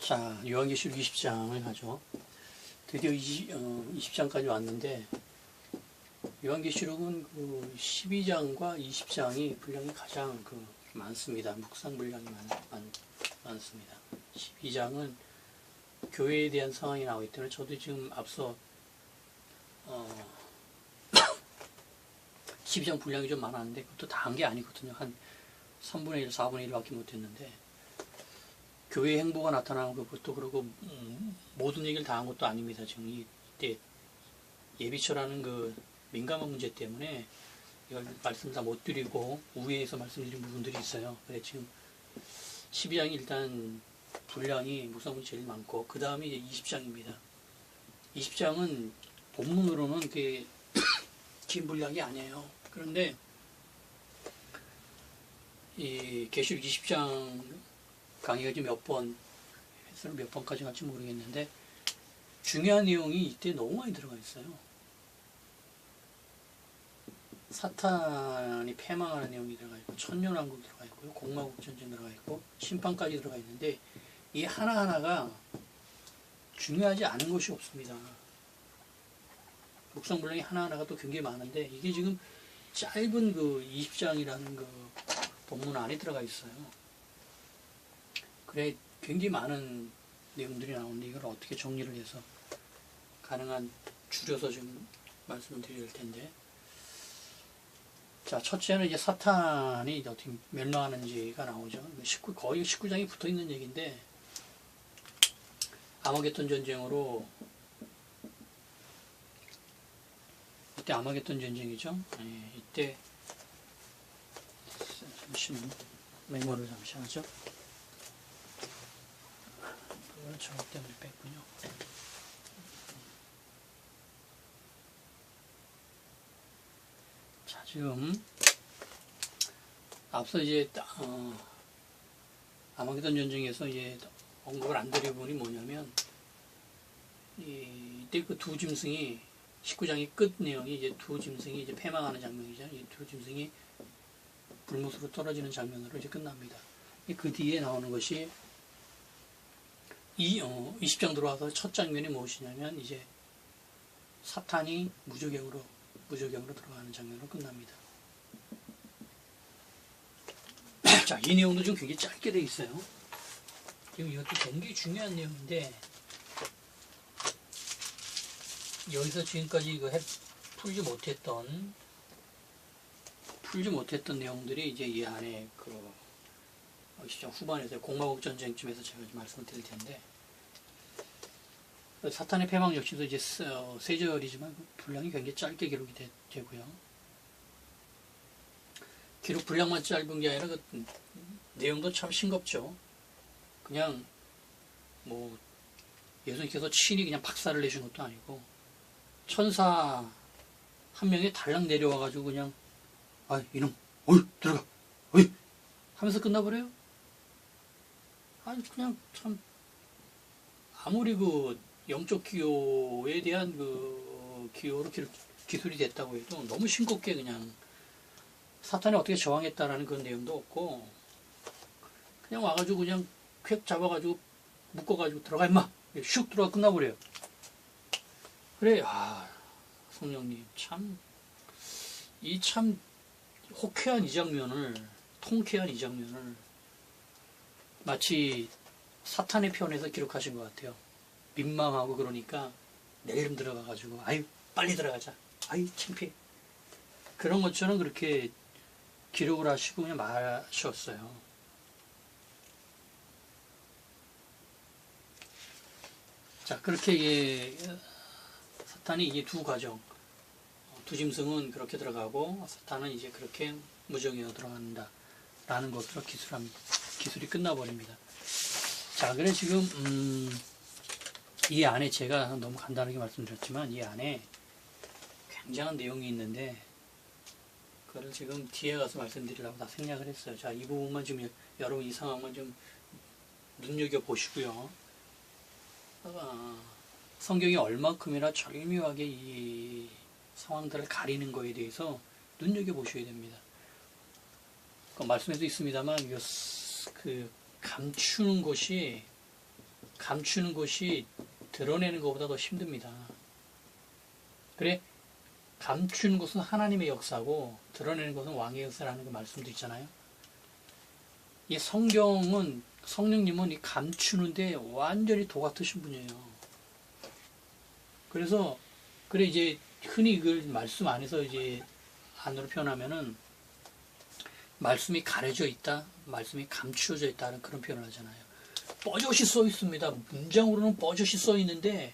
자, 요한계시록 20장을 가죠. 드디어 20장까지 왔는데, 요한계시록은 그 12장과 20장이 분량이 가장 많습니다. 묵상 분량이 많습니다. 12장은 교회에 대한 상황이 나오기 때문에 저도 지금 앞서 12장 분량이 좀 많았는데 그것도 다 한 게 아니거든요. 한 3분의 1, 4분의 1밖에 못했는데 교회의 행보가 나타나는 것도 그러고 모든 얘기를 다 한 것도 아닙니다. 지금 이때 예비처라는 그 민감한 문제 때문에 이걸 말씀 다 못 드리고 우회해서 말씀드린 부분들이 있어요. 그래 지금 12장이 일단 분량이 묵상분이 제일 많고 그 다음에 이제 20장입니다. 20장은 본문으로는 그게 긴 분량이 아니에요. 그런데 이 계시록 20장 강의가 지금 몇 번까지 갈지 모르겠는데 중요한 내용이 이때 너무 많이 들어가 있어요. 사탄이 패망하는 내용이 들어가 있고 천년왕국 들어가 있고요. 공마국 전쟁 들어가 있고 심판까지 들어가 있는데 이 하나하나가 중요하지 않은 것이 없습니다. 묵상 분량이 하나하나가 또 굉장히 많은데 이게 지금 짧은 그 20장이라는 그 본문 안에 들어가 있어요. 그래 굉장히 많은 내용들이 나오는데 이걸 어떻게 정리를 해서 가능한 줄여서 좀 말씀을 드릴 텐데, 자, 첫째는 이제 사탄이 어떻게 멸망하는지가 나오죠. 거의 19장이 붙어 있는 얘기인데, 아마겟돈 전쟁으로, 이때 아마겟돈 전쟁이죠. 네, 이때, 잠시만, 메모를 잠시 하죠. 그걸 저 때문에 뺐군요. 자, 지금 앞서 이제 아마겟돈 전쟁에서 이제 언급을 안 드린 부분이 뭐냐면 이때 그 두 짐승이 19장의 끝 내용이 이제 두 짐승이 이제 패망하는 장면이죠. 이 두 짐승이 불못으로 떨어지는 장면으로 이제 끝납니다. 그 뒤에 나오는 것이 20장 들어와서 첫 장면이 무엇이냐면 이제 사탄이 무저경으로 들어가는 장면으로 끝납니다. 자, 이 내용도 좀 굉장히 짧게 되어 있어요. 지금 이것도 굉장히 중요한 내용인데 여기서 지금까지 풀지 못했던 내용들이 이제 이 안에 그 20장 후반에서 공마국 전쟁쯤에서 제가 말씀을 드릴 텐데, 사탄의 패망 역시도 이제 세 절이지만 분량이 굉장히 짧게 기록이 되고요. 기록 분량만 짧은 게 아니라 그 내용도 참 싱겁죠. 그냥 뭐 예수님께서 친히 그냥 박살을 내신 것도 아니고 천사 한 명이 달랑 내려와가지고 그냥 이놈 어이 들어가 어이 하면서 끝나버려요. 그냥 참 아무리 그 영적 기호에 대한 그 기호로 기술이 됐다고 해도 너무 싱겁게 그냥 사탄이 어떻게 저항했다라는 그런 내용도 없고 그냥 와가지고 그냥 퀵 잡아가지고 묶어가지고 들어가 임마 슉 들어가 끝나버려요. 그래 성령님 참 통쾌한 이 장면을 마치 사탄의 편에서 기록하신 것 같아요. 민망하고 그러니까 내 이름 들어가가지고 빨리 들어가자. 창피해. 그런 것처럼 그렇게 기록을 하시고 그냥 마셨어요. 자, 그렇게 사탄이 이게 두 과정, 두 짐승은 그렇게 들어가고 사탄은 이제 그렇게 무정이어 들어간다 라는 것으로 기술이 끝나버립니다. 자, 그래 지금 이 안에 제가 너무 간단하게 말씀드렸지만 이 안에 굉장한 내용이 있는데 그거를 지금 뒤에 가서 말씀드리려고 다 생략을 했어요. 자, 이 부분만 지금 여러분 이 상황만 좀 눈여겨보시고요. 성경이 얼마큼이나 절묘하게 이 상황들을 가리는 거에 대해서 눈여겨보셔야 됩니다. 그 말씀에도 있습니다만 그 감추는 것이 감추는 것이 드러내는 것보다 더 힘듭니다. 그래, 감추는 것은 하나님의 역사고 드러내는 것은 왕의 역사라는 그 말씀도 있잖아요. 이 성경은, 성령님은 이 감추는데 완전히 도 같으신 분이에요. 그래서 그래 이제 흔히 이걸 말씀 안에서 이제 안으로 표현하면은 말씀이 가려져 있다, 말씀이 감추어져 있다는 그런 표현을 하잖아요. 뻐젓이 써 있습니다. 문장으로는 뻐젓이 써 있는데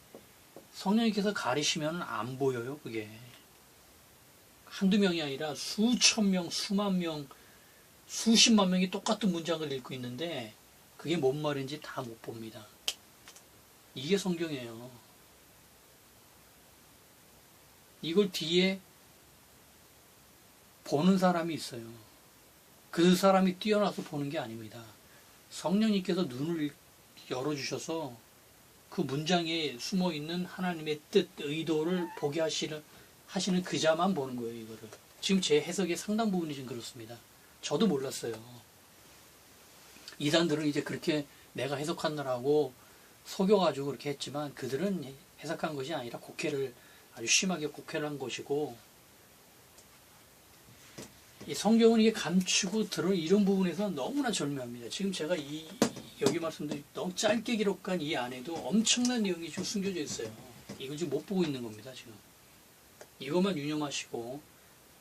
성령님께서 가리시면 안 보여요. 그게 한두 명이 아니라 수천 명, 수만 명, 수십만 명이 똑같은 문장을 읽고 있는데 그게 뭔 말인지 다 못 봅니다. 이게 성경이에요. 이걸 뒤에 보는 사람이 있어요. 그 사람이 뛰어나서 보는 게 아닙니다. 성령님께서 눈을 열어주셔서 그 문장에 숨어있는 하나님의 뜻, 의도를 보게 하시는 그 자만 보는 거예요, 이거를. 지금 제 해석의 상당 부분이 지금 그렇습니다. 저도 몰랐어요. 이단들은 이제 그렇게 내가 해석하느라고 속여가지고 그렇게 했지만 그들은 해석한 것이 아니라 곡해를 아주 심하게 곡해를 한 것이고, 이 성경은 이게 감추고 이런 부분에서 너무나 절묘합니다. 지금 제가 여기 말씀드린 너무 짧게 기록한 이 안에도 엄청난 내용이 지금 숨겨져 있어요. 이걸 지금 못 보고 있는 겁니다, 지금. 이것만 유념하시고,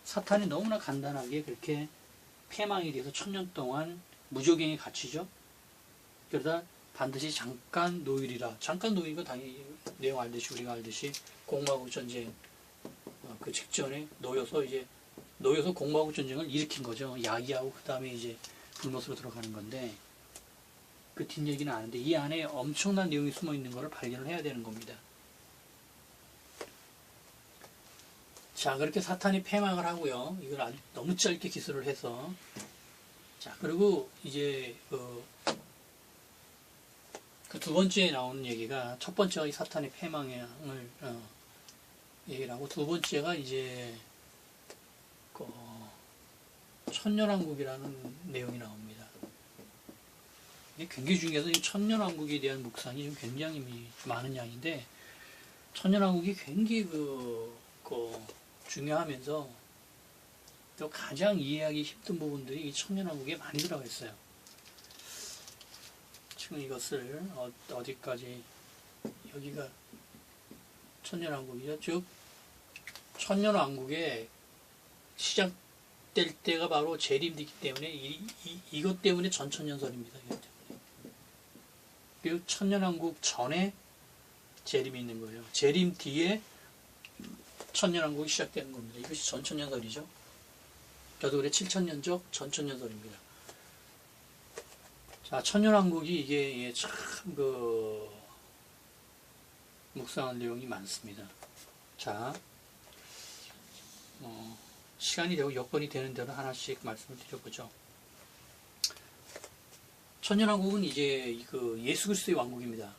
사탄이 너무나 간단하게 그렇게 패망에 대해서 1000년 동안 무적행에 갇히죠. 그러다 반드시 잠깐 노일이라. 잠깐 노일은 당연히 내용 알듯이 우리가 알듯이 공마국 전쟁 그 직전에 놓여서 공마국 전쟁을 일으킨 거죠. 야기하고 그 다음에 이제 불못으로 들어가는 건데 그 뒷얘기는 아는데 이 안에 엄청난 내용이 숨어 있는 것을 발견을 해야 되는 겁니다. 자, 그렇게 사탄이 패망을 하고요. 이걸 아주 너무 짧게 기술을 해서, 자, 그리고 이제 그 두 번째에 나오는 얘기가, 첫 번째가 이 사탄의 패망을 얘기를 하고, 두 번째가 이제 그 천년왕국이라는 내용이 나옵니다. 이게 굉장히 중요해서 이 천년왕국에 대한 묵상이 좀 굉장히 많은 양인데, 천년왕국이 굉장히 중요하면서 또 가장 이해하기 힘든 부분들이 이 천년왕국에 많이 들어가 있어요. 지금 이것을 어디까지, 여기가 천년왕국이죠. 즉 천년왕국에 시작될 때가 바로 재림이기 때문에 이것 때문에 전천년설입니다. 이것 때문에. 그리고 천년왕국 전에 재림이 있는 거예요. 재림 뒤에 천년왕국이 시작되는 겁니다. 이것이 전천년설이죠. 저도 그래 7000년적 전천년설입니다. 자, 천년왕국이 이게 참 묵상할 내용이 많습니다. 자, 시간이 되고 여건이 되는 대로 하나씩 말씀을 드려보죠. 천년왕국은 이제 그 예수 그리스도의 왕국입니다.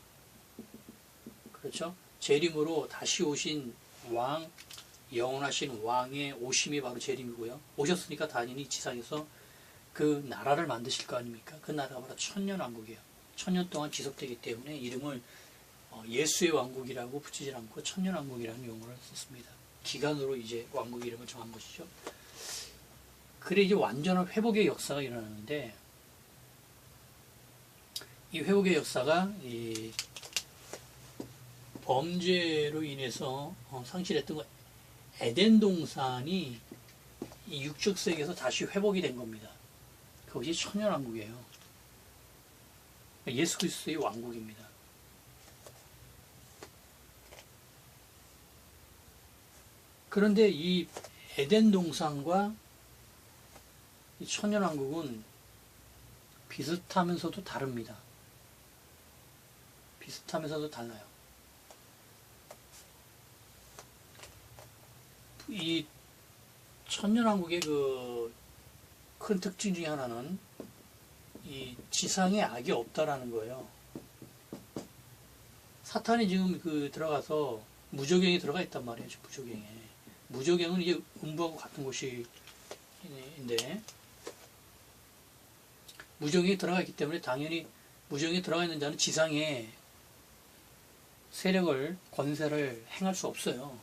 그렇죠? 재림으로 다시 오신 왕, 영원하신 왕의 오심이 바로 재림이고요. 오셨으니까 당연히 지상에서 그 나라를 만드실 거 아닙니까? 그 나라가 바로 천년왕국이에요. 1000년 동안 지속되기 때문에 이름을 예수의 왕국이라고 붙이지 않고 천년왕국이라는 용어를 썼습니다. 기간으로 이제 왕국 이름을 정한 것이죠. 그래 이제 완전한 회복의 역사가 일어나는데, 이 회복의 역사가 이 범죄로 인해서 상실했던 에덴 동산이 이 육적 세계에서 다시 회복이 된 겁니다. 그것이 천년왕국이에요. 예수 그리스도의 왕국입니다. 그런데 이 에덴 동산과 이 천년왕국은 비슷하면서도 다릅니다. 비슷하면서도 달라요. 이 천년왕국의 그 큰 특징 중에 하나는 이 지상에 악이 없다라는 거예요. 사탄이 지금 들어가서 무저갱에 들어가 있단 말이에요. 무저갱에. 무저갱은 이제 음부하고 같은 곳인데, 무저갱에 들어가 있기 때문에 당연히 무저갱에 들어가 있는 자는 지상에 세력을, 권세를 행할 수 없어요.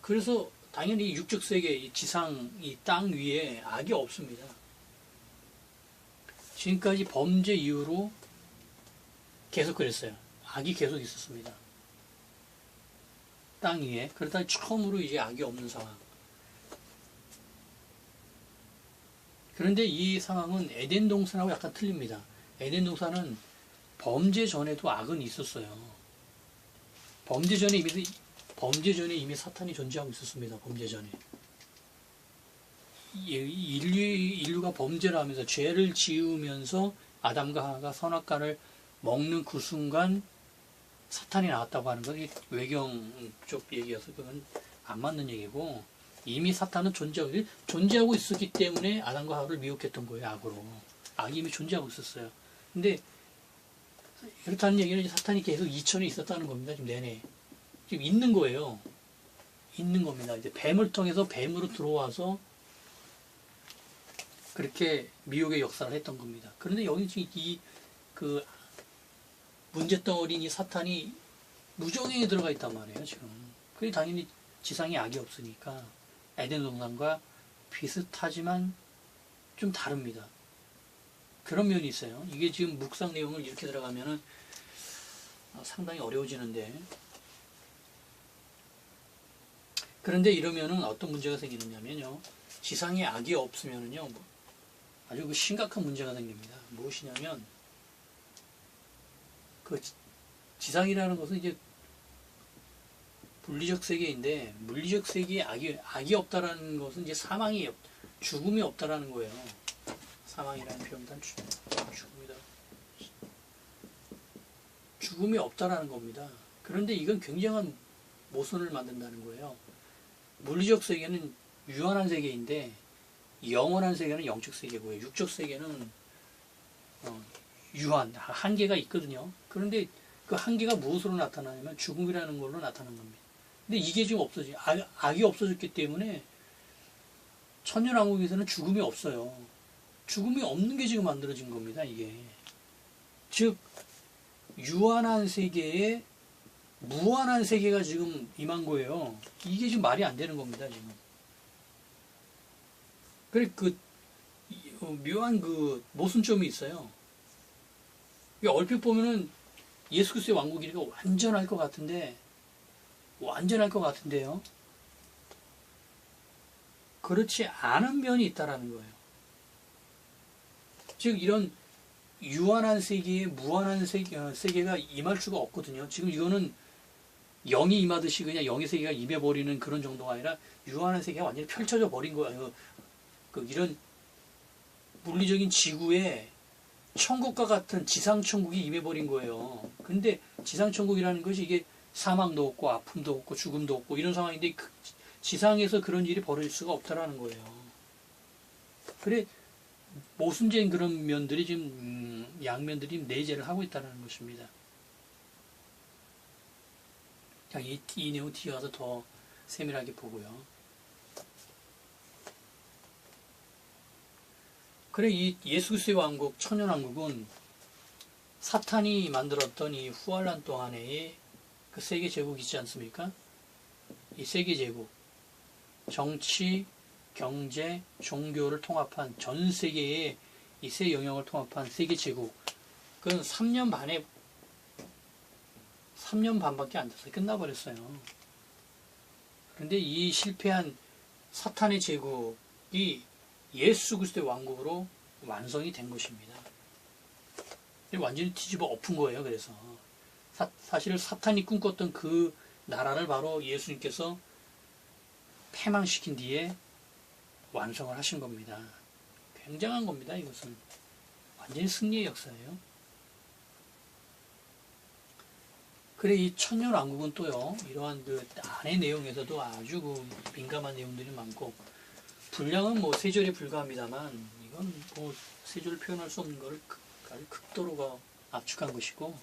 그래서 당연히 육적 세계, 이 지상, 이 땅 위에 악이 없습니다. 지금까지 범죄 이후로 계속 그랬어요. 악이 계속 있었습니다. 땅 위에. 그러다 처음으로 이제 악이 없는 상황. 그런데 이 상황은 에덴 동산하고 약간 틀립니다. 에덴 동산은 범죄 전에도 악은 있었어요. 범죄 전에 이미 사탄이 존재하고 있었습니다. 범죄 전에. 인류가 범죄를 하면서 죄를 지으면서 아담과 하와가 선악과를 먹는 그 순간 사탄이 나왔다고 하는 건 외경 쪽 얘기여서 그건 안 맞는 얘기고, 이미 사탄은 존재하고 있었기 때문에 아담과 하와를 미혹했던 거예요. 악으로. 악이 이미 존재하고 있었어요. 근데 그렇다는 얘기는 사탄이 계속 이천에 있었다는 겁니다. 지금 내내. 지금 있는 거예요. 있는 겁니다. 이제 뱀을 통해서 뱀으로 들어와서 그렇게 미혹의 역사를 했던 겁니다. 그런데 여기 지금 그 문제덩어리인 이 사탄이 무정행에 들어가 있단 말이에요, 지금. 그게 당연히 지상에 악이 없으니까 에덴 동산과 비슷하지만 좀 다릅니다. 그런 면이 있어요. 이게 지금 묵상 내용을 이렇게 들어가면은 상당히 어려워지는데, 그런데 이러면은 어떤 문제가 생기느냐면요, 지상에 악이 없으면은요, 아주 그 심각한 문제가 생깁니다. 무엇이냐면, 그 지상이라는 것은 이제 물리적 세계인데, 물리적 세계에 악이 없다라는 것은 이제 죽음이 없다라는 거예요. 사망이라는 표현은 죽음이다. 죽음이 없다라는 겁니다. 그런데 이건 굉장한 모순을 만든다는 거예요. 물리적 세계는 유한한 세계인데 영원한 세계는 영적 세계고요. 육적 세계는 한계가 있거든요. 그런데 그 한계가 무엇으로 나타나냐면 죽음이라는 걸로 나타나는 겁니다. 근데 이게 지금 악이 없어졌기 때문에 천년왕국에서는 죽음이 없어요. 죽음이 없는 게 지금 만들어진 겁니다, 이게. 즉, 유한한 세계에 무한한 세계가 지금 임한 거예요. 이게 지금 말이 안 되는 겁니다, 지금. 그래, 묘한 모순점이 있어요. 얼핏 보면은 예수 그리스도의 왕국이니까 완전할 것 같은데요. 그렇지 않은 면이 있다라는 거예요. 즉, 이런 유한한 세계에 무한한 세계가 임할 수가 없거든요. 지금 이거는 영이 임하듯이 그냥 영의 세계가 임해버리는 그런 정도가 아니라 유한한 세계가 완전히 펼쳐져 버린 거예요. 이런 물리적인 지구에 천국과 같은 지상천국이 임해버린 거예요. 근데 지상천국이라는 것이 이게 사망도 없고 아픔도 없고 죽음도 없고 이런 상황인데 지상에서 그런 일이 벌어질 수가 없다라는 거예요. 그래, 모순적인 그런 면들이 지금 양면들이 내재를 하고 있다는 것입니다. 이 내용 뒤에 가서 더 세밀하게 보고요. 그래, 이 예수 그리스도의 왕국, 천년왕국은 사탄이 만들었던 이 후환란 동안의 그 세계 제국이 있지 않습니까? 이 세계 제국, 정치, 경제, 종교를 통합한 전 세계의 이 세 영역을 통합한 세계 제국. 그건 3년 반밖에 안 돼서 끝나버렸어요. 그런데 이 실패한 사탄의 제국이 예수 그리스도의 왕국으로 완성이 된 것입니다. 완전히 뒤집어 엎은 거예요. 그래서 사실 사탄이 꿈꿨던 그 나라를 바로 예수님께서 패망시킨 뒤에 완성을 하신 겁니다. 굉장한 겁니다. 이것은 완전히 승리의 역사예요. 그래, 이 천년왕국은 또요, 이러한 그 안의 내용에서도 아주 민감한 내용들이 많고, 분량은 세 절에 불과합니다만, 이건 세 절 표현할 수 없는 걸 아주 극도로 압축한 것이고,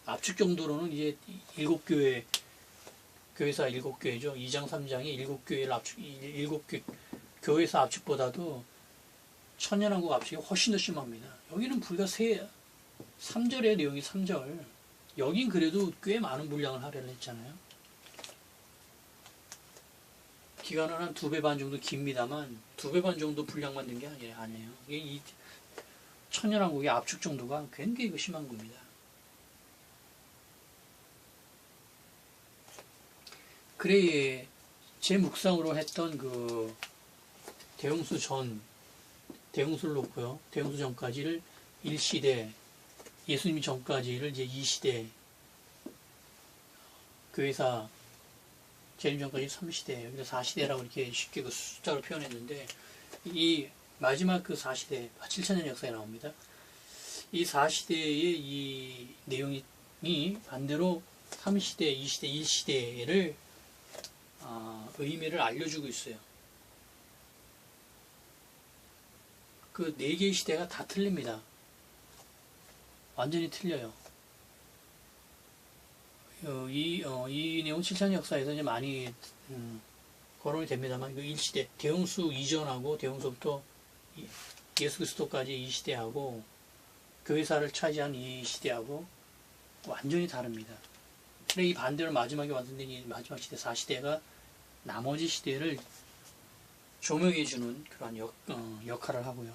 압축 정도로는 이제 교회사 7교회죠. 2장 3장이 7교회를 교회사 압축보다도 천년왕국 압축이 훨씬 더 심합니다. 여기는 불과 3절의 내용이 3절. 여긴 그래도 꽤 많은 분량을 할애를 했잖아요. 기간은 한 2배 반 정도 깁니다만 2배 반 정도 분량만 된 게 아니에요. 이게 이 천연왕국의 압축 정도가 굉장히 심한 겁니다. 그래 제 묵상으로 했던 그 대홍수를 놓고요. 대홍수 전까지를 1시대, 예수님 전까지를 이제 2시대, 교회사 재림 전까지 3시대, 여기서 4시대라고 이렇게 쉽게 그 숫자로 표현했는데, 이 마지막 그 4시대, 7천년 역사에 나옵니다. 이 4시대의 이 내용이 반대로 3시대, 2시대, 1시대를 의미를 알려주고 있어요. 그 4개의 시대가 다 틀립니다. 완전히 틀려요. 이 내용 7천년 역사에서 이제 많이 거론이 됩니다만, 그 1시대, 대홍수 이전하고 대홍수부터 예수 그리스도까지 이 시대하고 교회사를 차지한 이 시대하고 완전히 다릅니다. 그래 이 반대로 마지막에 완성된 이 마지막 시대 4시대가 나머지 시대를 조명해주는 그러한 역할을 하고요.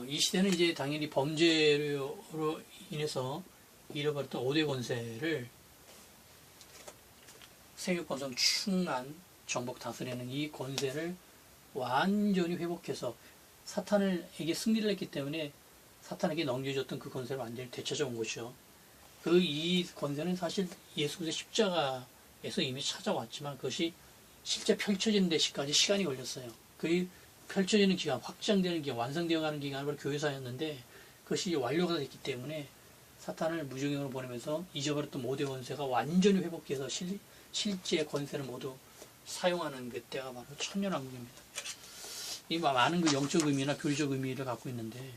이 시대는 이제 당연히 범죄로 인해서 잃어버렸던 5대 권세를 세계권성 충만 정복 다스리는 이 권세를 완전히 회복해서 사탄에게 승리를 했기 때문에 사탄에게 넘겨줬던 그 권세를 완전히 되찾아온 것이죠. 이 권세는 사실 예수 그리스도의 십자가에서 이미 찾아왔지만 그것이 실제 펼쳐지는 데까지 시간이 걸렸어요. 그 펼쳐지는 기간, 확장되는 기간, 완성되어가는 기간은 바로 교회사였는데 그것이 완료가 됐기 때문에 사탄을 무중력으로 보내면서 잊어버렸던 5대 권세가 완전히 회복해서 실제 권세를 모두 사용하는 그 때가 바로 천년왕국입니다. 이 많은 그 영적 의미나 교리적 의미를 갖고 있는데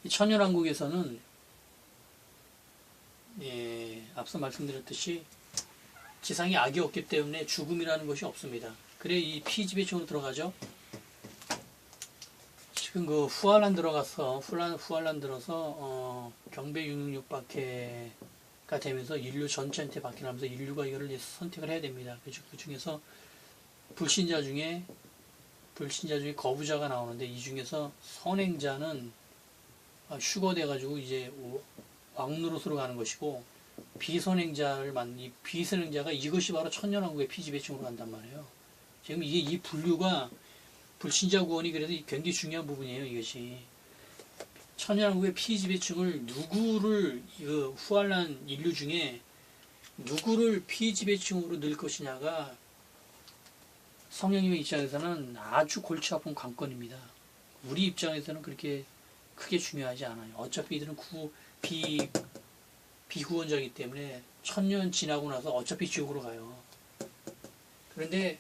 이 천년왕국에서는 앞서 말씀드렸듯이 지상에 악이 없기 때문에 죽음이라는 것이 없습니다. 그래 이 피지배층으로 들어가죠. 지금 그 후알란 들어서 경배 666박해가 되면서 인류 전체한테 박해하면서 인류가 이거를 선택을 해야 됩니다. 그 중에서 불신자 중에 거부자가 나오는데 이 중에서 선행자는 휴거돼가지고 이제 왕노릇으로 가는 것이고 비선행자가 이것이 바로 천년왕국의 피지배층으로 간단 말이에요. 지금 이 분류가 불신자 구원이 그래도 굉장히 중요한 부분이에요. 이것이 천년왕국의 피지배층을 누구를 후알란 인류 중에 누구를 피지배층으로 넣을 것이냐가 성령님의 입장에서는 아주 골치 아픈 관건입니다. 우리 입장에서는 그렇게 크게 중요하지 않아요. 어차피 이들은 비구원자이기 때문에 1000년 지나고 나서 어차피 지옥으로 가요. 그런데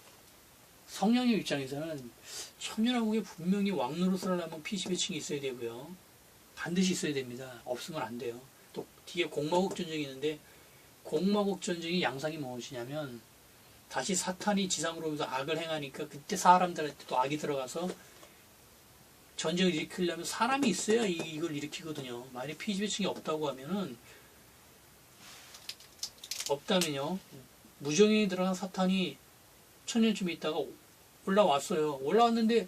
성령님 입장에서는 천년왕국에 분명히 왕노릇을 하려면 피지배층이 있어야 되고요. 반드시 있어야 됩니다. 없으면 안 돼요. 또 뒤에 공마국 전쟁이 있는데 공마국 전쟁의 양상이 무엇이냐면 다시 사탄이 지상으로부터 악을 행하니까 그때 사람들한테 또 악이 들어가서 전쟁을 일으키려면 사람이 있어야 이걸 일으키거든요. 만약에 피지배층이 없다면요 무정에 들어간 사탄이 1000년쯤 있다가 올라왔어요. 올라왔는데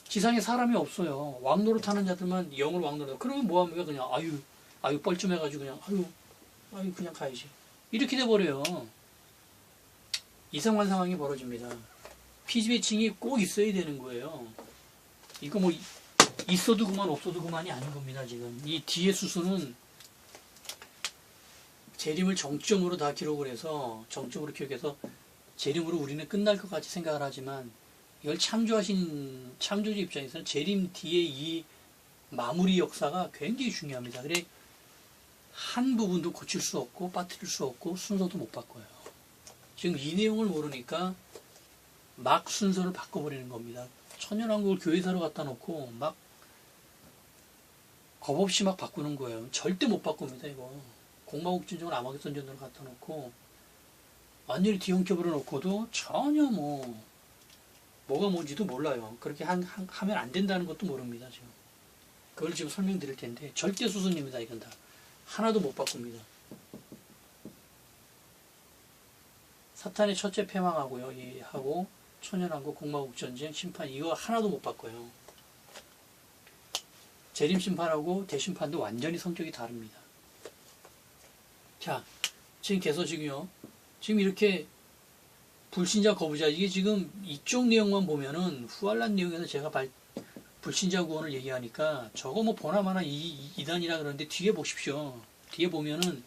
지상에 사람이 없어요. 왕노릇 하는 자들만 영을 왕노릇. 그러면 뭐합니까? 그냥 아유 뻘쭘해가지고 그냥 아유 그냥 가야지. 이렇게 돼버려요. 이상한 상황이 벌어집니다. 피지배층이 꼭 있어야 되는 거예요. 이거 뭐 있어도 그만 없어도 그만이 아닌 겁니다. 지금 이 뒤에 수순은 재림을 정점으로 다 기록을 해서 정점으로 기억해서 재림으로 우리는 끝날 것 같이 생각을 하지만 이걸 창조하신 창조주 입장에서는 재림 뒤에 이 마무리 역사가 굉장히 중요합니다. 그래 한 부분도 고칠 수 없고 빠뜨릴 수 없고 순서도 못 바꿔요. 지금 이 내용을 모르니까 막 순서를 바꿔버리는 겁니다. 천년왕국을 교회사로 갖다 놓고 막 겁없이 막 바꾸는 거예요. 절대 못 바꿉니다. 이거 공마국 전쟁을 아마겟돈 전쟁으로 갖다 놓고 완전히 뒤엉켜버려 놓고도 전혀 못 뭐가 뭔지도 몰라요. 그렇게 하면 안 된다는 것도 모릅니다. 지금. 그걸 지금 설명드릴 텐데 절대 수순입니다. 이건 다. 하나도 못 바꿉니다. 사탄의 첫째 패망하고요. 하고 천연왕국 공마국전쟁 심판 이거 하나도 못 바꿔요. 재림심판하고 대심판도 완전히 성격이 다릅니다. 자, 지금 지금요. 지금 이렇게 불신자 거부자 이게 지금 이쪽 내용만 보면은 후알란 내용에서 제가 불신자 구원을 얘기하니까 저거 뭐 보나마나 이단이라 그러는데 뒤에 보십시오. 뒤에 보면은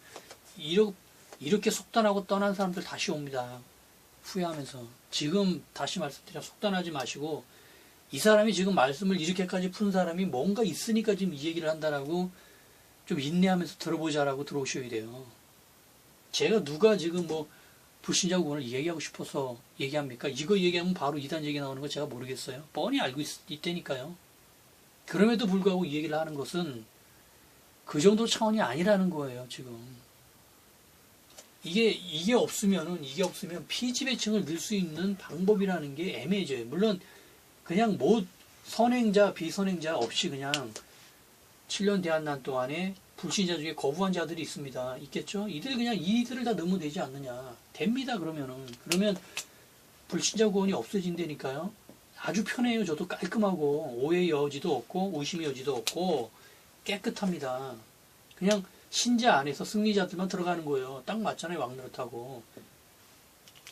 이렇게 속단하고 떠난 사람들 다시 옵니다. 후회하면서. 지금 다시 말씀드려 속단하지 마시고 이 사람이 지금 말씀을 이렇게까지 푼 사람이 뭔가 있으니까 지금 이 얘기를 한다라고 좀 인내하면서 들어보자라고 들어오셔야 돼요. 제가 누가 지금 뭐 불신자 구원을 얘기하고 싶어서 얘기합니까? 이거 얘기하면 바로 이단 얘기 나오는 거 제가 모르겠어요. 뻔히 알고 있다니까요. 그럼에도 불구하고 이 얘기를 하는 것은 그 정도 차원이 아니라는 거예요, 지금. 이게 없으면 피지배층을 넣을 수 있는 방법이라는 게 애매해져요. 물론, 그냥 선행자, 비선행자 없이 그냥 7년 대한난 동안에 불신자 중에 거부한 자들이 있겠죠? 이들을 다 넣으면 되지 않느냐. 됩니다, 그러면 불신자 구원이 없어진다니까요. 아주 편해요. 저도 깔끔하고, 오해의 여지도 없고, 의심의 여지도 없고, 깨끗합니다. 그냥 신자 안에서 승리자들만 들어가는 거예요. 딱 맞잖아요, 왕노릇하고.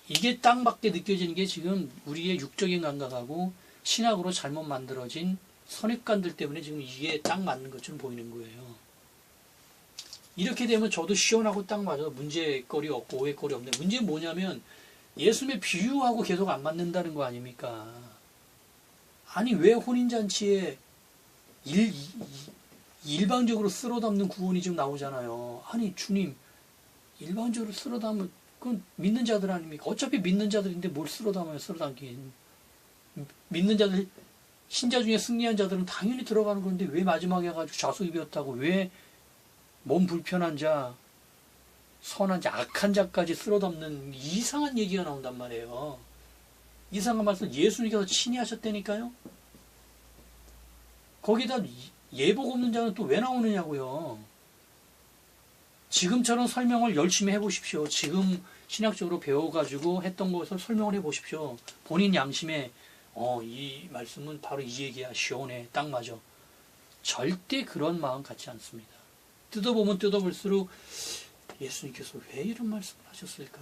이게 딱 맞게 느껴지는 게 지금 우리의 육적인 감각하고 신학으로 잘못 만들어진 선입관들 때문에 지금 이게 딱 맞는 것처럼 보이는 거예요. 이렇게 되면 저도 시원하고 딱 맞아요. 문제거리 없고 오해거리 없네. 문제는 뭐냐면 예수님의 비유하고 계속 안 맞는다는 거 아닙니까? 아니 왜 혼인잔치에 일방적으로 쓸어 담는 구원이 지금 나오잖아요. 아니 주님 일방적으로 쓸어 담으면 그건 믿는 자들 아닙니까? 어차피 믿는 자들인데 뭘 쓸어 담아요. 쓸어 담긴. 믿는 자들 신자 중에 승리한 자들은 당연히 들어가는 건데 왜 마지막에 가지고 좌수입이었다고 왜 몸 불편한 자, 선한 자, 악한 자까지 쓸어 담는 이상한 얘기가 나온단 말이에요. 이상한 말씀 예수님께서 친히 하셨다니까요. 거기다 예복 없는 자는 또 왜 나오느냐고요. 지금처럼 설명을 열심히 해보십시오. 지금 신학적으로 배워가지고 했던 것을 설명을 해보십시오. 본인 양심에 이 말씀은 바로 이 얘기야. 시원해. 딱 맞아. 절대 그런 마음 갖지 않습니다. 뜯어보면 뜯어볼수록 예수님께서 왜 이런 말씀을 하셨을까?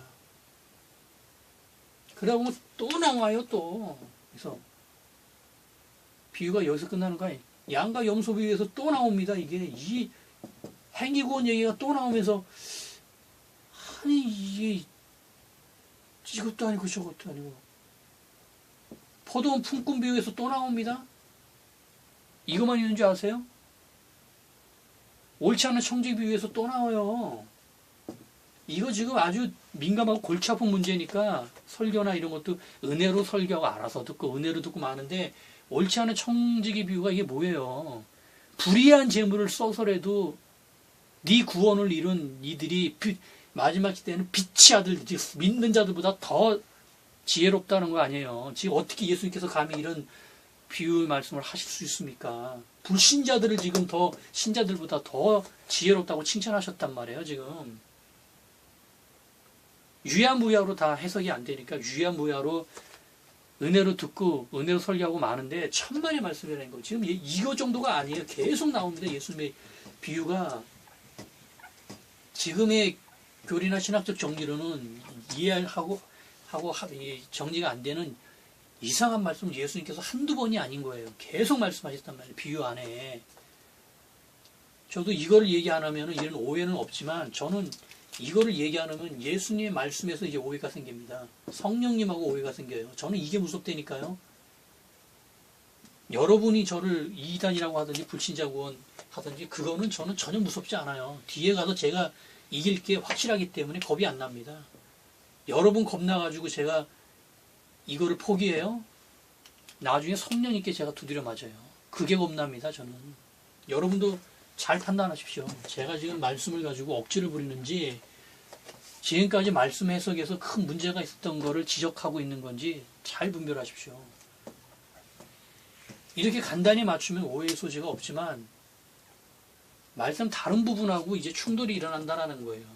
그러다 보면 또 나와요. 또. 그래서 비유가 여기서 끝나는 거 아니에요. 양과 염소 비유에서 또 나옵니다. 이 행위구원 얘기가 또 나오면서 아니 이게 이것도 아니고 저것도 아니고 포도원 품꾼 비유에서 또 나옵니다. 이것만 있는 줄 아세요? 옳지 않은 청지 비유에서 또 나와요. 이거 지금 아주 민감하고 골치 아픈 문제니까 설교나 이런 것도 은혜로 설교하고 알아서 듣고 은혜로 듣고 마는데 옳지 않은 청지기 비유가 이게 뭐예요? 불의한 재물을 써서라도 네 구원을 이룬 이들이 마지막 시대에는 빛의 아들들이 믿는 자들보다 더 지혜롭다는 거 아니에요. 지금 어떻게 예수님께서 감히 이런 비유 말씀을 하실 수 있습니까? 불신자들을 지금 더 신자들보다 더 지혜롭다고 칭찬하셨단 말이에요. 지금 유야무야로 다 해석이 안 되니까 유야무야로 은혜로 듣고 은혜로 설교하고 마는데 천만의 말씀이라는 거. 지금 이거 정도가 아니에요. 계속 나옵니다. 예수님의 비유가 지금의 교리나 신학적 정리로는 이해하고 정리가 안 되는 이상한 말씀을 예수님께서 한두 번이 아닌 거예요. 계속 말씀하셨단 말이에요. 비유 안에. 저도 이걸 얘기 안 하면 이런 오해는 없지만 저는 이거를 얘기 안 하면 예수님의 말씀에서 이제 오해가 생깁니다. 성령님하고 오해가 생겨요. 저는 이게 무섭다니까요. 여러분이 저를 이단이라고 하든지 불신자 구원 하든지 그거는 저는 전혀 무섭지 않아요. 뒤에 가서 제가 이길 게 확실하기 때문에 겁이 안 납니다. 여러분 겁나가지고 제가 이거를 포기해요? 나중에 성령님께 제가 두드려 맞아요. 그게 겁납니다. 저는. 여러분도 잘 판단하십시오. 제가 지금 말씀을 가지고 억지를 부리는지 지금까지 말씀 해석에서 큰 문제가 있었던 거를 지적하고 있는 건지 잘 분별하십시오. 이렇게 간단히 맞추면 오해의 소지가 없지만 말씀 다른 부분하고 이제 충돌이 일어난다는 거예요.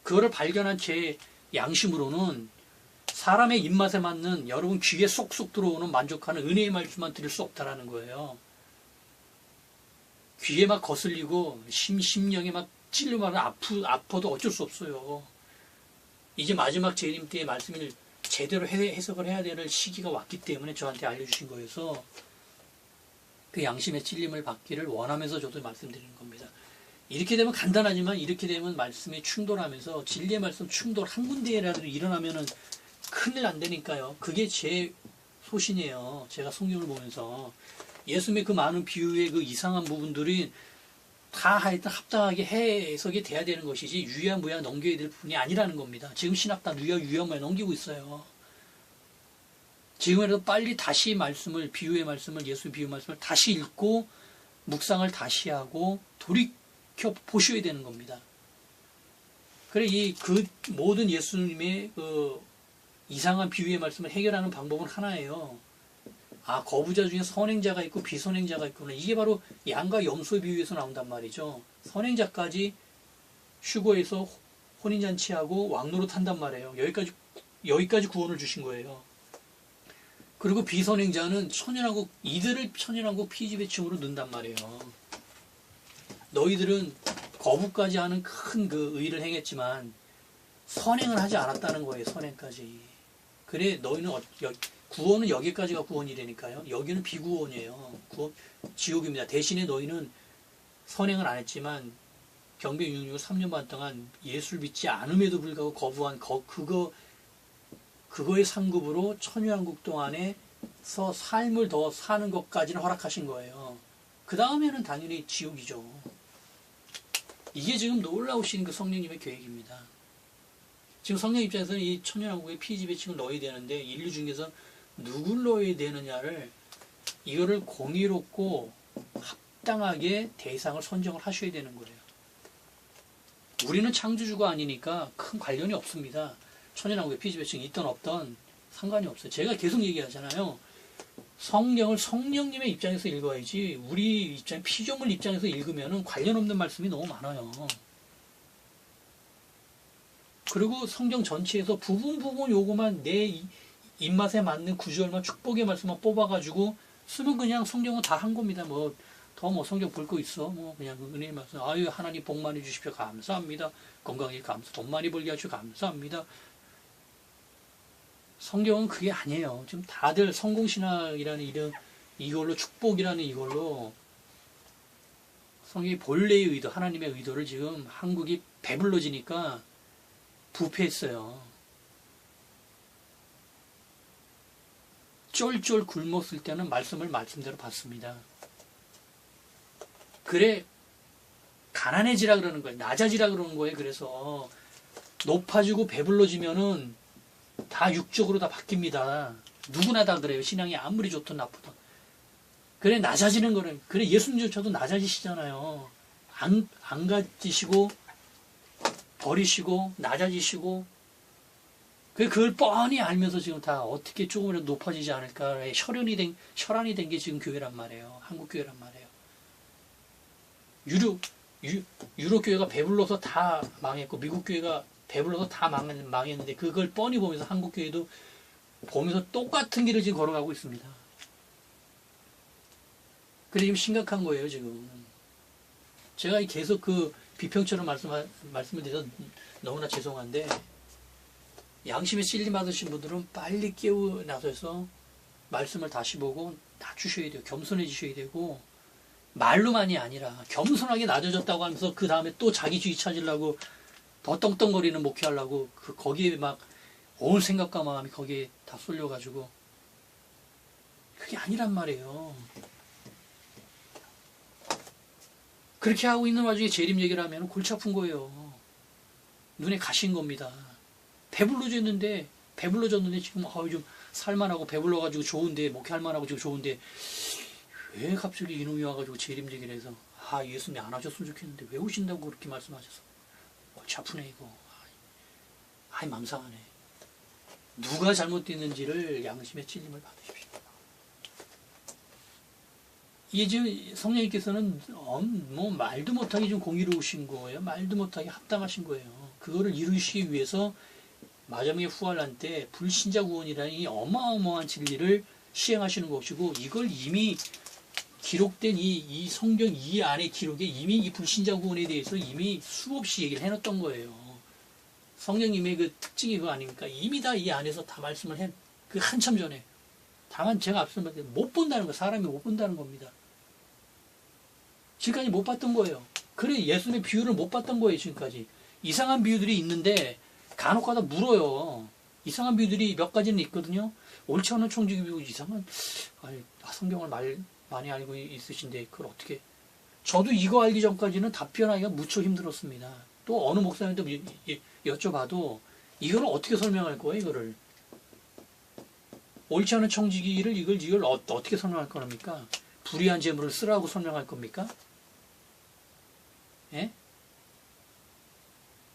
그거를 발견한 제 양심으로는 사람의 입맛에 맞는 여러분 귀에 쏙쏙 들어오는 만족하는 은혜의 말씀만 드릴 수 없다라는 거예요. 귀에 막 거슬리고 심령에 막 찔리면 아파도 어쩔 수 없어요. 이제 마지막 재림 때의 말씀을 제대로 해석을 해야 될 시기가 왔기 때문에 저한테 알려주신 거여서 그 양심의 찔림을 받기를 원하면서 저도 말씀드리는 겁니다. 이렇게 되면 간단하지만 이렇게 되면 말씀이 충돌하면서 진리의 말씀 충돌 한 군데라도 일어나면은 큰일 안 되니까요. 그게 제 소신이에요. 제가 성경을 보면서 예수님의 그 많은 비유의 그 이상한 부분들이 다 하여튼 합당하게 해석이 돼야 되는 것이지 유야무야 넘겨야 될 부분이 아니라는 겁니다. 지금 신학 다 유야무야 넘기고 있어요. 지금이라도 빨리 다시 말씀을 비유의 말씀을 예수 비유 말씀을 다시 읽고 묵상을 다시 하고 돌이켜 보셔야 되는 겁니다. 그래 그 모든 예수님의 그 이상한 비유의 말씀을 해결하는 방법은 하나예요. 아, 거부자 중에 선행자가 있고 비선행자가 있구나. 이게 바로 양과 염소의 비유에서 나온단 말이죠. 선행자까지 휴거해서 혼인잔치하고 왕노릇 한단 말이에요. 여기까지 구원을 주신 거예요. 그리고 비선행자는 이들을 천연왕국 피지배층으로 넣는단 말이에요. 너희들은 거부까지 하는 큰 그 의를 행했지만 선행을 하지 않았다는 거예요. 선행까지. 그래 너희는 구원은 여기까지가 구원이라니까요. 여기는 비구원이에요. 지옥입니다. 대신에 너희는 선행을 안 했지만 병병육육 3년 반 동안 예수를 믿지 않음에도 불구하고 거부한 그거의 상급으로 천유한국 동안에서 삶을 더 사는 것까지는 허락하신 거예요. 그 다음에는 당연히 지옥이죠. 이게 지금 놀라우신 그 성령님의 계획입니다. 지금 성령 입장에서는 이 천연왕국의 피지배층을 넣어야 되는데 인류 중에서 누굴 넣어야 되느냐를 이거를 공의롭고 합당하게 대상을 선정을 하셔야 되는 거예요. 우리는 창조주가 아니니까 큰 관련이 없습니다. 천연왕국의 피지배층이 있던 없던 상관이 없어요. 제가 계속 얘기하잖아요. 성경을 성령님의 입장에서 읽어야지 우리 입장 피조물 입장에서 읽으면 관련 없는 말씀이 너무 많아요. 그리고 성경 전체에서 부분 요거만 내 입맛에 맞는 구절만 축복의 말씀만 뽑아가지고 쓰면 그냥 성경은 다 한 겁니다. 더 성경 볼 거 있어. 그냥 은혜의 말씀. 아유, 하나님 복 많이 주십시오. 감사합니다. 건강하게 돈 많이 벌게 하시고 감사합니다. 성경은 그게 아니에요. 지금 다들 성공신학이라는 이걸로 축복이라는 이걸로 성경의 본래의 의도, 하나님의 의도를 지금 한국이 배불러지니까 부패했어요. 쫄쫄 굶었을 때는 말씀을 말씀대로 받습니다. 그래 가난해지라 그러는 거예요. 낮아지라 그러는 거예요. 그래서 높아지고 배불러지면은 다 육적으로 다 바뀝니다. 누구나 다 그래요. 신앙이 아무리 좋든 나쁘든. 그래 낮아지는 거는 그래 예수님조차도 낮아지시잖아요. 안 가지시고 버리시고 낮아지시고 그걸 뻔히 알면서 지금 다 어떻게 조금이라도 높아지지 않을까 혈안이 된 게 지금 교회란 말이에요. 한국 교회란 말이에요. 유럽 교회가 배불러서 다 망했고 미국 교회가 배불러서 다 망했는데 그걸 뻔히 보면서 한국 교회도 보면서 똑같은 길을 지금 걸어가고 있습니다. 그래 지금 심각한 거예요 지금. 제가 계속 그 비평처럼 말씀을 드려서 너무나 죄송한데 양심에 찔림 받으신 분들은 빨리 깨어나셔서 말씀을 다시 보고 낮추셔야 돼요. 겸손해지셔야 되고 말로만이 아니라 겸손하게 낮아졌다고 하면서 그 다음에 또 자기주의 찾으려고 더 떵떵거리는 목회하려고 거기에 막 온 생각과 마음이 거기에 다 쏠려가지고 그게 아니란 말이에요. 그렇게 하고 있는 와중에 재림 얘기를 하면 골치 아픈 거예요. 눈에 가신 겁니다. 배불러졌는데 지금 좀 살만하고 배불러가지고 좋은데 목회할 만하고 지금 좋은데 왜 갑자기 이놈이 와가지고 재림 얘기를 해서 예수님 안 하셨으면 좋겠는데 왜 오신다고 그렇게 말씀하셔서 골치 아프네 이거. 맘 상하네. 누가 잘못됐는지를 양심의 찔림을 받으십시오. 이게 지금 성령님께서는 뭐 말도 못하게 좀 공의로우신 거예요. 말도 못하게 합당하신 거예요. 그거를 이루시기 위해서 마지막에 후환란 때 불신자 구원이라는 이 어마어마한 진리를 시행하시는 것이고, 이걸 이미 기록된 이 성경 이 안에 기록에 이미 이 불신자 구원에 대해서 이미 수없이 얘기를 해놨던 거예요. 성령님의 그 특징이 그거 아닙니까? 이미 다 이 안에서 다 말씀을 그 한참 전에. 다만 제가 앞서 말했듯이 못 본다는 거, 사람이 못 본다는 겁니다. 지금까지 못 봤던 거예요. 그래, 예수님의 비유를 못 봤던 거예요, 지금까지. 이상한 비유들이 있는데 간혹 가다 물어요. 이상한 비유들이 몇 가지는 있거든요. 옳지 않은 총직이 비유 이상한, 성경을 많이 알고 있으신데 그걸 어떻게. 저도 이거 알기 전까지는 답변하기가 무척 힘들었습니다. 또 어느 목사님한테 여쭤봐도 이걸 어떻게 설명할 거예요, 이거를. 옳지 않은 청지기를 이걸 어떻게 설명할 겁니까? 불의한 재물을 쓰라고 설명할 겁니까? 예?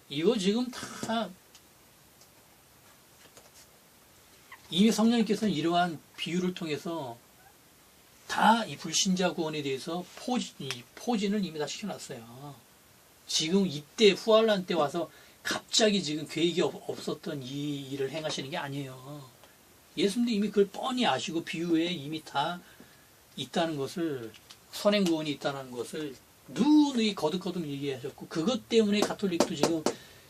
이거 지금 다 이미 성령님께서는 이러한 비유를 통해서 다 이 불신자 구원에 대해서 포진을 이미 다 시켜놨어요. 지금 이때 후환란 때 와서 갑자기 지금 계획이 없었던 이 일을 행하시는 게 아니에요. 예수님도 이미 그걸 뻔히 아시고 비유에 이미 다 있다는 것을, 선행구원이 있다는 것을 누누이 거듭거듭 얘기하셨고, 그것 때문에 가톨릭도 지금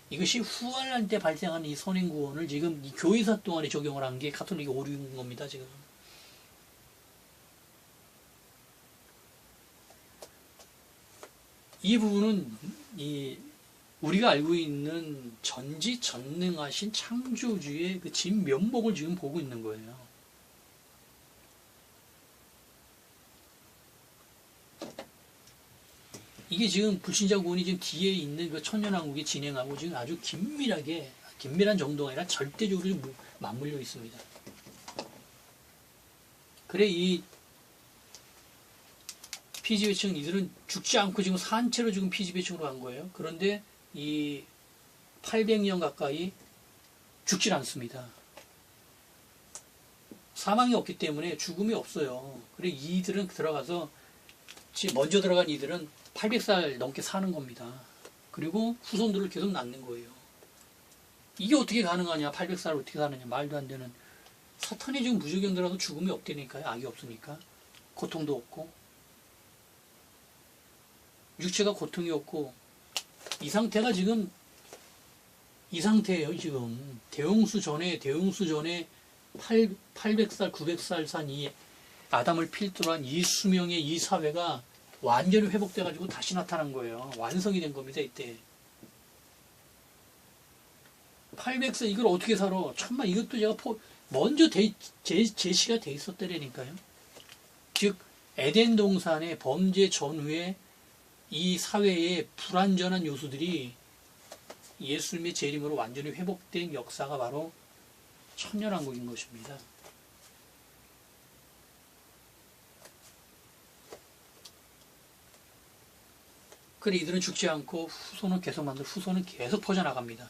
이것이 후환할 때 발생하는 이 선행구원을 지금 이 교회사 동안에 적용을 한 게 가톨릭이 오류인 겁니다, 지금. 이 부분은 우리가 알고 있는 전지전능하신 창조주의 그 진면목을 지금 보고 있는 거예요. 이게 지금 불신자 구원이 지금 뒤에 있는 그 천년왕국이 진행하고 지금 아주 긴밀한 정도가 아니라 절대적으로 맞물려 있습니다. 그래, 이 피지배층 이들은 죽지 않고 지금 산채로 지금 피지배층으로 간 거예요. 그런데 이 800년 가까이 죽질 않습니다. 사망이 없기 때문에 죽음이 없어요. 그래, 이들은 들어가서 먼저 들어간 이들은 800살 넘게 사는 겁니다. 그리고 후손들을 계속 낳는 거예요. 이게 어떻게 가능하냐? 800살 어떻게 사느냐? 말도 안 되는. 사탄이 지금 무조건 들어가서 죽음이 없다니까요. 악이 없으니까. 고통도 없고. 육체가 고통이 없고. 이 상태가 지금 이 상태예요. 지금 대홍수 전에 800살 900살 산 이 아담을 필두로 한 이 수명의 이 사회가 완전히 회복돼 가지고 다시 나타난 거예요. 완성이 된 겁니다. 이때 800살 이걸 어떻게 살아? 천만. 이것도 제가 먼저 제시가 돼 있었다라니까요. 즉 에덴 동산의 범죄 전후에 이 사회의 불완전한 요소들이 예수님의 재림으로 완전히 회복된 역사가 바로 천년왕국인 것입니다. 그래, 이들은 죽지 않고 후손은 계속 퍼져나갑니다.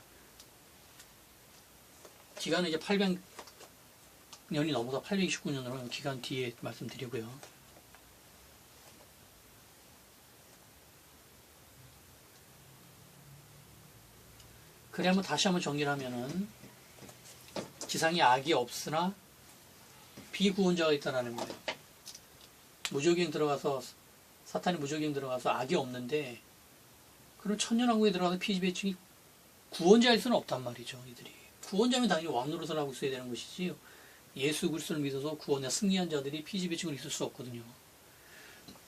기간은 이제 800년이 넘어서 829년으로 기간 뒤에 말씀드리고요. 그래, 한번 다시 한번 정리를 하면은 지상에 악이 없으나 비구원자가 있다는 거예요. 무조건 들어가서 사탄이 무조건 들어가서 악이 없는데, 그럼 천년왕국에 들어가서 피지배층이 구원자일 수는 없단 말이죠. 이들이 구원자면 당연히 왕노릇을 하고 있어야 되는 것이지, 예수 그리스도를 믿어서 구원에 승리한 자들이 피지배층으로 있을 수 없거든요.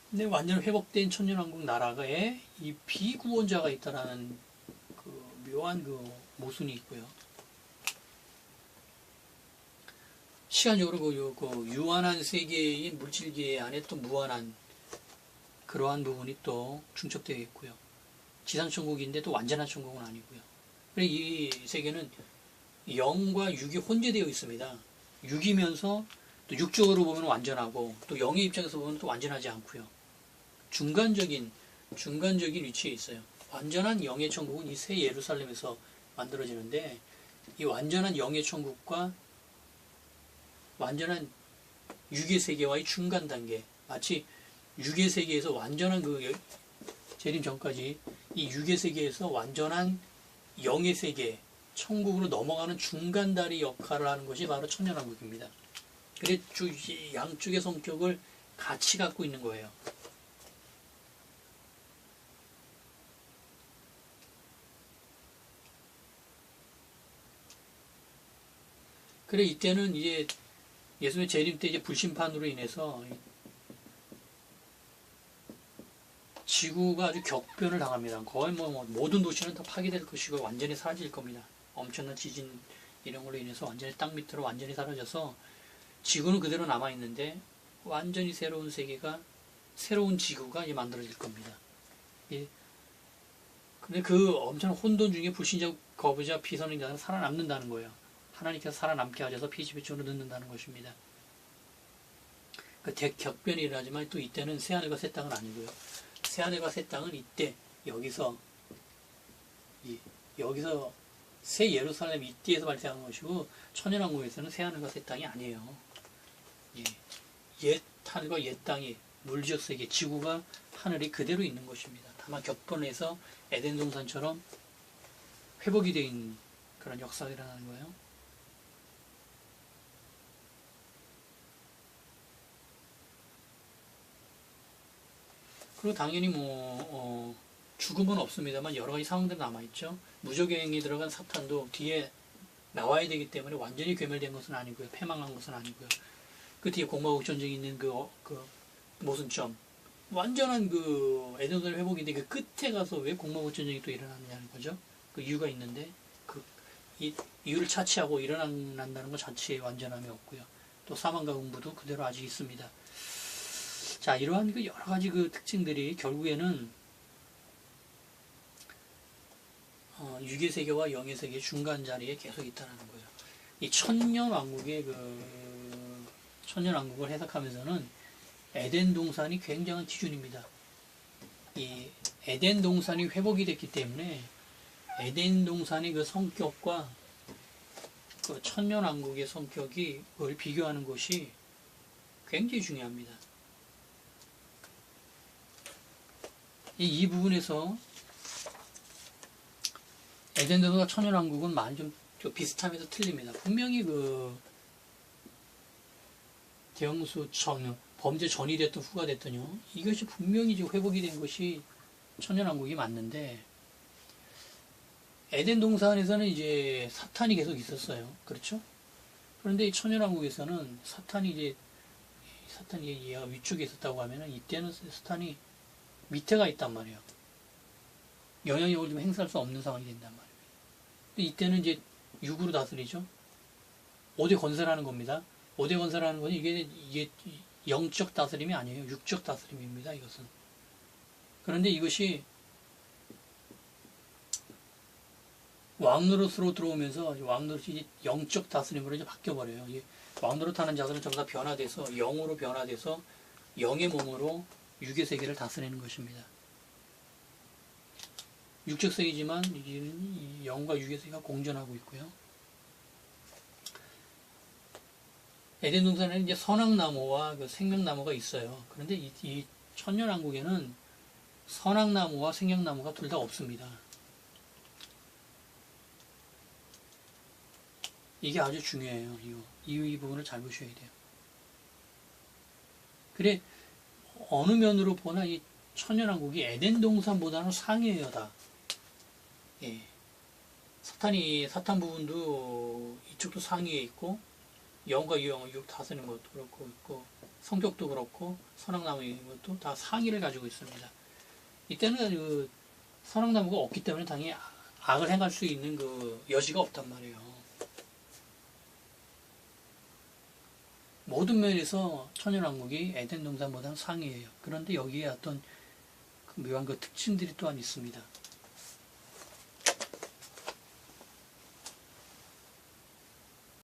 근데 완전 회복된 천년왕국 나라에 이 비구원자가 있다라는 그 묘한 그 모순이 있고요. 시간적으로 그 유한한 세계인 물질계 안에 또 무한한 그러한 부분이 또 중첩되어 있고요. 지상천국인데 또 완전한 천국은 아니고요. 그래서 이 세계는 영과 육이 혼재되어 있습니다. 육이면서 또 육적으로 보면 완전하고, 또 영의 입장에서 보면 또 완전하지 않고요. 중간적인 위치에 있어요. 완전한 영의 천국은 이 새 예루살렘에서 만들어지는데, 이 완전한 영의 천국과 완전한 육의 세계와의 중간 단계, 마치 육의 세계에서 완전한 재림 전까지 이 육의 세계에서 완전한 영의 세계, 천국으로 넘어가는 중간다리 역할을 하는 것이 바로 천년왕국입니다. 그래 양쪽의 성격을 같이 갖고 있는 거예요. 그래 이때는 이제 예수님의 재림 때 이제 불심판으로 인해서 지구가 아주 격변을 당합니다. 거의 모든 도시는 다 파괴될 것이고 완전히 사라질 겁니다. 엄청난 지진 이런 걸로 인해서 완전히 땅 밑으로 완전히 사라져서 지구는 그대로 남아 있는데 완전히 새로운 세계가 새로운 지구가 이제 만들어질 겁니다. 근데 그 엄청난 혼돈 중에 불신자, 거부자, 비선인자는 살아남는다는 거예요. 하나님께서 살아남게 하셔서 피지배적으로 넣는다는 것입니다. 그 대격변이 일어나지만 또 이때는 새하늘과 새 땅은 아니고요. 새하늘과 새 땅은 이때 여기서 새 예루살렘 이때에서 발생한 것이고 천연왕국에서는 새하늘과 새 땅이 아니에요. 옛 하늘과 옛 땅이 물리적 세계 지구가 하늘이 그대로 있는 것입니다. 다만 격변해서 에덴 동산처럼 회복이 된 그런 역사가 일어나는 거예요. 그리고 당연히 죽음은 없습니다만 여러 가지 상황들이 남아있죠. 무적행에 들어간 사탄도 뒤에 나와야 되기 때문에 완전히 괴멸된 것은 아니고요. 패망한 것은 아니고요. 그 뒤에 공마국 전쟁이 있는 그 모순점. 완전한 에덴동산 회복인데 그 끝에 가서 왜 공마국 전쟁이 또 일어나느냐는 거죠. 그 이유가 있는데 이 이유를 차치하고 일어난다는 것 자체에 완전함이 없고요. 또 사망과 음부도 그대로 아직 있습니다. 자, 이러한 여러 가지 특징들이 결국에는 육의 세계와 영의 세계 중간 자리에 계속 있다는 거예요. 이 천년왕국을 해석하면서는 에덴 동산이 굉장한 기준입니다. 이 에덴 동산이 회복이 됐기 때문에 에덴 동산의 그 성격과 그 천년왕국의 성격이 그걸 비교하는 것이 굉장히 중요합니다. 이 부분에서 에덴 동산과 천년왕국은 많이 좀 비슷하면서 틀립니다. 분명히 대형수 범죄 전이 됐든 후가 됐든요. 이것이 분명히 지금 회복이 된 것이 천년왕국이 맞는데 에덴 동산에서는 이제 사탄이 계속 있었어요. 그렇죠? 그런데 이 천년왕국에서는 사탄이 얘가 위쪽에 있었다고 하면은 이때는 사탄이 밑에가 있단 말이에요. 영향력을 좀 행사할 수 없는 상황이 된단 말이에요. 근데 이때는 이제 육으로 다스리죠. 5대 건설하는 겁니다. 5대 건설하는 건 이게 영적 다스림이 아니에요. 육적 다스림입니다. 이것은. 그런데 이것이 왕노릇으로 들어오면서 왕노릇이 영적 다스림으로 이제 바뀌어버려요. 왕노릇하는 자들은 전부 다 변화돼서 영으로 변화돼서 영의 몸으로 육의 세계를 다스리는 것입니다. 육적 세계지만 영과 육의 세계가 공존하고 있고요. 에덴 동산에는 이제 선악나무와 생명나무가 있어요. 그런데 이 천년왕국에는 선악나무와 생명나무가 둘 다 없습니다. 이게 아주 중요해요. 이 부분을 잘 보셔야 돼요. 그래 어느 면으로 보나 이 천년왕국이 에덴 동산보다는 상이에요, 다. 예. 사탄 부분도 이쪽도 상위에 있고, 영과 육 다스리는 것도 그렇고 있고, 성격도 그렇고, 선악나무인 것도 다 상위를 가지고 있습니다. 이때는 선악나무가 없기 때문에 당연히 악을 행할 수 있는 여지가 없단 말이에요. 모든 면에서 천년왕국이 에덴 동산보다는 상위예요. 그런데 여기에 어떤 묘한 특징들이 또한 있습니다.